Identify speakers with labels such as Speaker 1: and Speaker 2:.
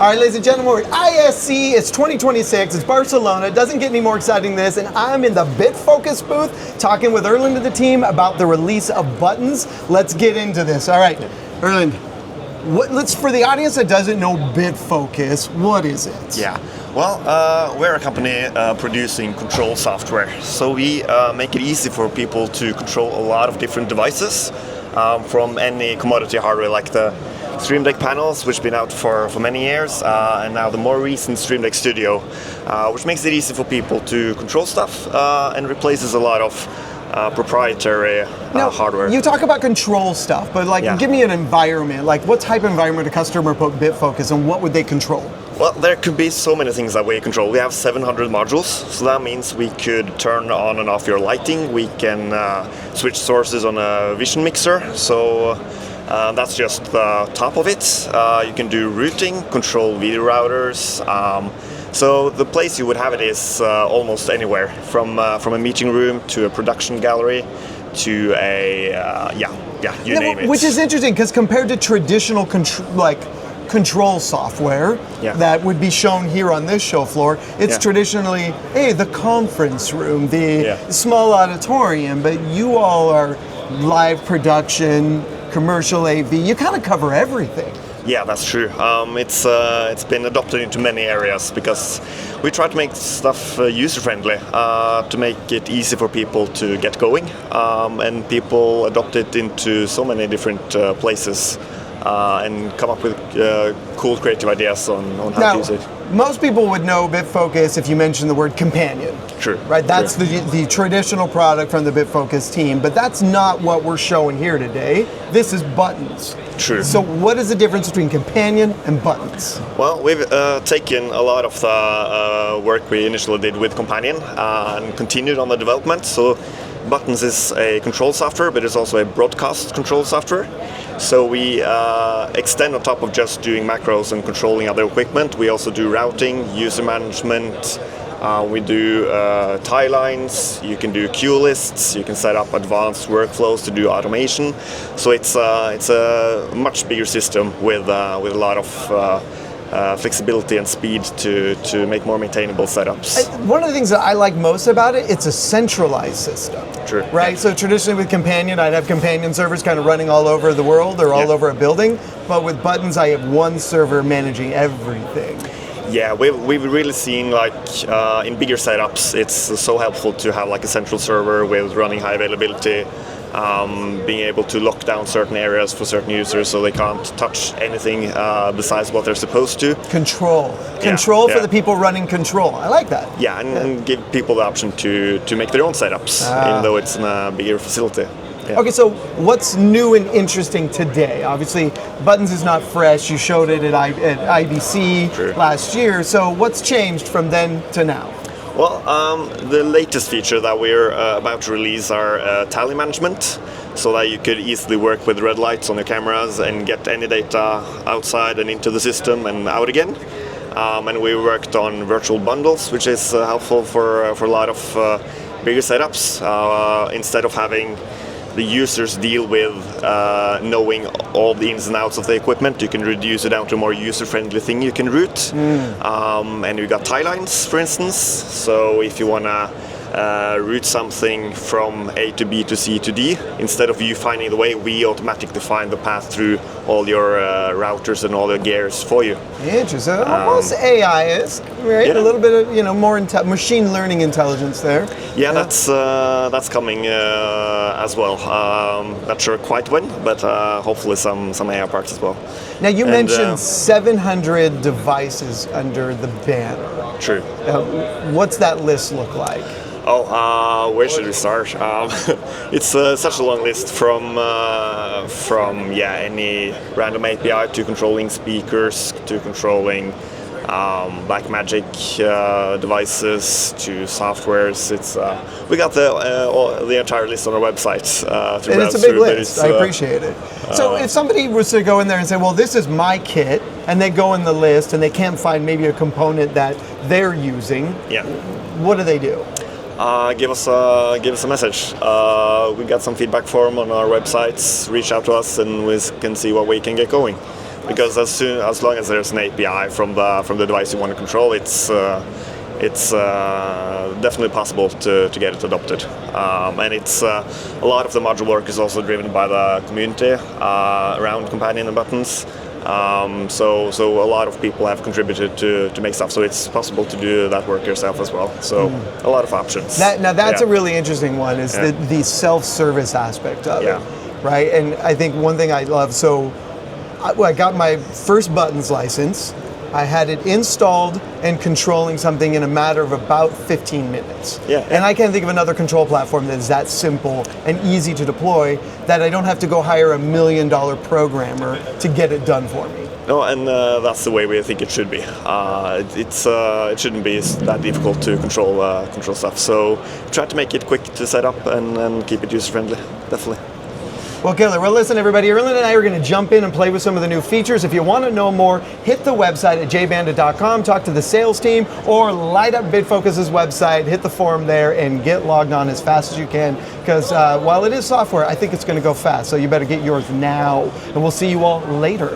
Speaker 1: All right, ladies and gentlemen, we're at ISE. It's 2026. It's Barcelona. It doesn't get any more exciting than this. And I'm in the Bitfocus booth talking with Erlend and the team about the release of buttons. Let's get into this. All right, Erlend, let's, for the audience that doesn't know Bitfocus, what is it?
Speaker 2: Yeah, well, we're a company producing control software. So we make it easy for people to control a lot of different devices from any commodity hardware like the Stream Deck panels, which have been out for many years, and now the more recent Stream Deck Studio, which makes it easy for people to control stuff and replaces a lot of proprietary hardware.
Speaker 1: You talk about control stuff, but give me an environment. Like, what type of environment a customer put Bitfocus, and what would they control?
Speaker 2: Well, there could be so many things that we control. We have 700 modules, so that means we could turn on and off your lighting. We can switch sources on a vision mixer. So that's just the top of it. You can do routing, control video routers. So the place you would have it is almost anywhere, from a meeting room to a production gallery to a you name it.
Speaker 1: Which is interesting because compared to traditional control software that would be shown here on this show floor, it's traditionally, hey, the conference room, the small auditorium, but you all are live production, commercial AV, you kind of cover everything.
Speaker 2: Yeah, that's true. It's been adopted into many areas because we try to make stuff user-friendly, to make it easy for people to get going, and people adopt it into so many different places and come up with cool creative ideas on how to use it.
Speaker 1: Most people would know Bitfocus if you mention the word companion.
Speaker 2: True.
Speaker 1: Right, that's the traditional product from the Bitfocus team, but that's not what we're showing here today. This is buttons.
Speaker 2: True.
Speaker 1: So what is the difference between companion and buttons?
Speaker 2: Well, we've taken a lot of the work we initially did with companion and continued on the development. So buttons is a control software, but it's also a broadcast control software. So we extend on top of just doing macros and controlling other equipment. We also do routing, user management. We do tie lines. You can do queue lists. You can set up advanced workflows to do automation. So it's a much bigger system with a lot of flexibility and speed to make more maintainable setups.
Speaker 1: One of the things that I like most about it, it's a centralized system.
Speaker 2: True.
Speaker 1: Right? Yeah. So traditionally with Companion, I'd have Companion servers kind of running all over the world or all over a building. But with buttons, I have one server managing everything.
Speaker 2: Yeah, we've really seen in bigger setups, it's so helpful to have a central server with running high availability, being able to lock down certain areas for certain users so they can't touch anything besides what they're supposed to.
Speaker 1: Control for the people running control. I like that.
Speaker 2: Yeah, and give people the option to make their own setups, even though it's in a bigger facility. Yeah.
Speaker 1: Okay, so what's new and interesting today? Obviously, buttons is not fresh. You showed it at IBC last year. So what's changed from then to now?
Speaker 2: Well, the latest feature that we're about to release are tally management, so that you could easily work with red lights on your cameras and get any data outside and into the system and out again. And we worked on virtual bundles, which is helpful for a lot of bigger setups. Instead of having the users deal with knowing all the ins and outs of the equipment, you can reduce it down to a more user-friendly thing you can route. And we got tie lines, for instance. So if you want to route something from A to B to C to D, instead of you finding the way, we automatically find the path through all your routers and all the gears for you.
Speaker 1: Interesting. Almost AI-esque, right?
Speaker 2: Yeah.
Speaker 1: A little bit of more machine learning intelligence there.
Speaker 2: Yeah, that's coming as well. Not sure quite when, but hopefully some AI parts as well.
Speaker 1: Now you mentioned 700 devices under the banner.
Speaker 2: True.
Speaker 1: What's that list look like?
Speaker 2: Oh, where should we start? It's such a long list from any random API to controlling speakers to controlling Blackmagic devices to softwares. We got the entire list on our website to browse
Speaker 1: it's a big
Speaker 2: through,
Speaker 1: list. I appreciate it. So if somebody was to go in there and say, well, this is my kit, and they go in the list and they can't find maybe a component that they're using, what do they do?
Speaker 2: Give us a message. We got some feedback form on our websites. Reach out to us and we can see what we can get going. because as long as there's an API from the device you want to control, it's definitely possible to get it adopted. And it's a lot of the module work is also driven by the community around companion and buttons. So a lot of people have contributed to make stuff, so it's possible to do that work yourself as well. So a lot of options.
Speaker 1: Now that's a really interesting one, is the self-service aspect of it, right? And I think one thing I love, so I got my first buttons license. I had it installed and controlling something in a matter of about 15 minutes. And I can't think of another control platform that is that simple and easy to deploy, that I don't have to go hire $1 million programmer to get it done for me.
Speaker 2: No, and that's the way we think it should be. It shouldn't be that difficult to control stuff. So try to make it quick to set up and keep it user-friendly, definitely.
Speaker 1: Well, killer. Well, listen, everybody. Erlend and I are going to jump in and play with some of the new features. If you want to know more, hit the website at jbanda.com, talk to the sales team, or light up Bitfocus's website, hit the forum there, and get logged on as fast as you can. Because while it is software, I think it's going to go fast. So you better get yours now, and we'll see you all later.